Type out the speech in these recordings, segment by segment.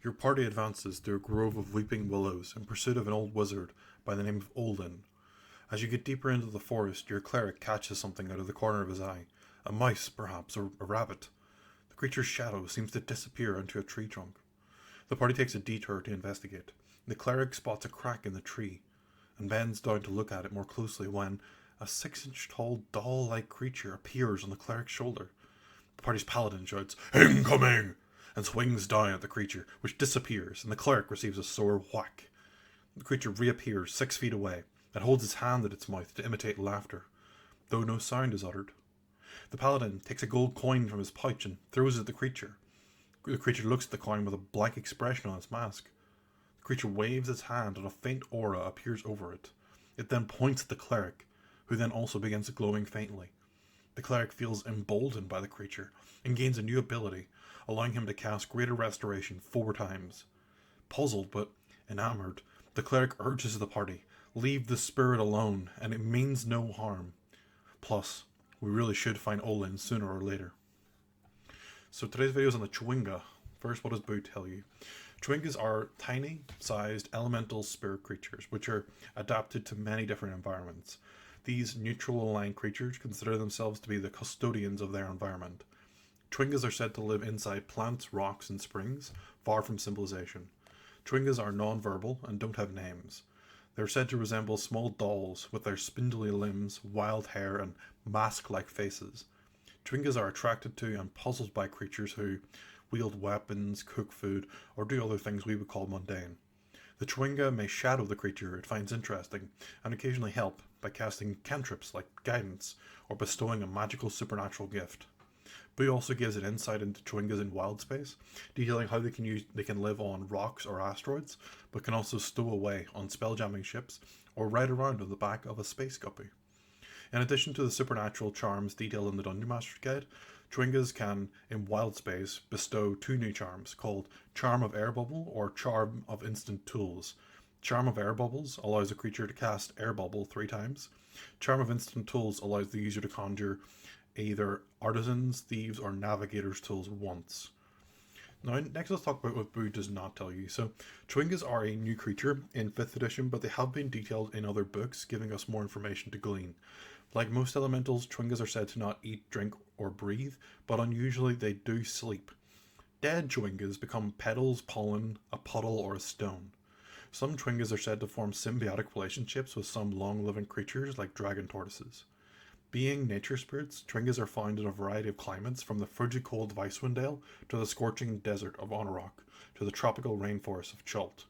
Your party advances through a grove of weeping willows in pursuit of an old wizard by the name of Olin. As you get deeper into the forest, your cleric catches something out of the corner of his eye. A mouse, perhaps, or a rabbit. The creature's shadow seems to disappear into a tree trunk. The party takes a detour to investigate. The cleric spots a crack in the tree and bends down to look at it more closely when a 6-inch tall doll-like creature appears on the cleric's shoulder. The party's paladin shouts, "Incoming!" and swings down at the creature, which disappears, and the cleric receives a sore whack. The creature reappears 6 feet away and holds its hand at its mouth to imitate laughter, though no sound is uttered. The paladin takes a gold coin from his pouch and throws it at the creature. The creature looks at the coin with a blank expression on its mask. The creature waves its hand and a faint aura appears over it. It then points at the cleric, who then also begins glowing faintly. The cleric feels emboldened by the creature and gains a new ability, allowing him to cast Greater Restoration 4 times. Puzzled but enamored, the cleric urges the party, leave the spirit alone, and it means no harm. Plus, we really should find Olin sooner or later. So today's video is on the Chwinga. First, what does Boo tell you? Chwingas are tiny, sized, elemental spirit creatures, which are adapted to many different environments. These neutral-aligned creatures consider themselves to be the custodians of their environment. Chwingas are said to live inside plants, rocks, and springs, far from civilization. Chwingas are non-verbal and don't have names. They are said to resemble small dolls with their spindly limbs, wild hair, and mask-like faces. Chwingas are attracted to and puzzled by creatures who wield weapons, cook food, or do other things we would call mundane. The Chwinga may shadow the creature it finds interesting, and occasionally help by casting cantrips like guidance, or bestowing a magical supernatural gift. Boo also gives an insight into Chwingas in wild space, detailing how they can live on rocks or asteroids, but can also stow away on spelljamming ships, or ride around on the back of a space guppy. In addition to the supernatural charms detailed in the Dungeon Master's Guide, Chwingas can, in wild space, bestow 2 new charms, called Charm of Air Bubble or Charm of Instant Tools. Charm of Air Bubbles allows a creature to cast Air Bubble 3 times. Charm of Instant Tools allows the user to conjure either artisans, thieves, or navigators tools once. Now, next let's talk about what Boo does not tell you. So, Chwingas are a new creature in 5th edition, but they have been detailed in other books, giving us more information to glean. Like most elementals, Chwingas are said to not eat, drink, or breathe, but unusually they do sleep. Dead Chwingas become petals, pollen, a puddle, or a stone. Some Chwingas are said to form symbiotic relationships with some long-living creatures like dragon tortoises. Being nature spirits, Chwingas are found in a variety of climates, from the frigid cold of Icewind Dale to the scorching desert of Onarok to the tropical rainforest of Chult.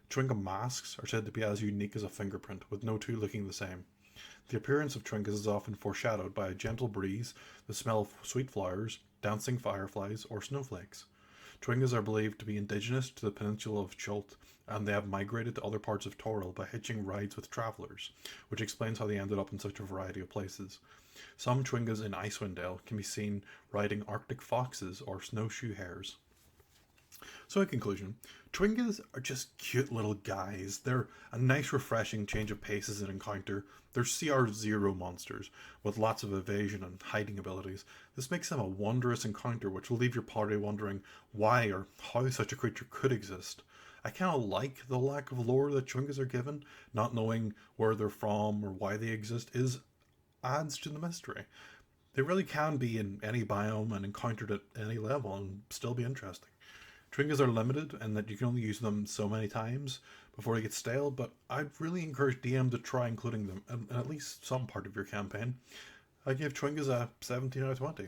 Chwinga masks are said to be as unique as a fingerprint, with no 2 looking the same. The appearance of Chwingas is often foreshadowed by a gentle breeze, the smell of sweet flowers, dancing fireflies, or snowflakes. Chwingas are believed to be indigenous to the peninsula of Chult, and they have migrated to other parts of Toril by hitching rides with travellers, which explains how they ended up in such a variety of places. Some Chwingas in Icewind Dale can be seen riding Arctic foxes or snowshoe hares. So in conclusion, Chwingas are just cute little guys. They're a nice refreshing change of pace as an encounter. They're CR0 monsters with lots of evasion and hiding abilities. This makes them a wondrous encounter which will leave your party wondering why or how such a creature could exist. I kind of like the lack of lore that Chwingas are given. Not knowing where they're from or why they exist adds to the mystery. They really can be in any biome and encountered at any level and still be interesting. Chwingas are limited in that you can only use them so many times before they get stale, but I'd really encourage DM to try including them in at least some part of your campaign. I give Chwingas a 17 out of 20.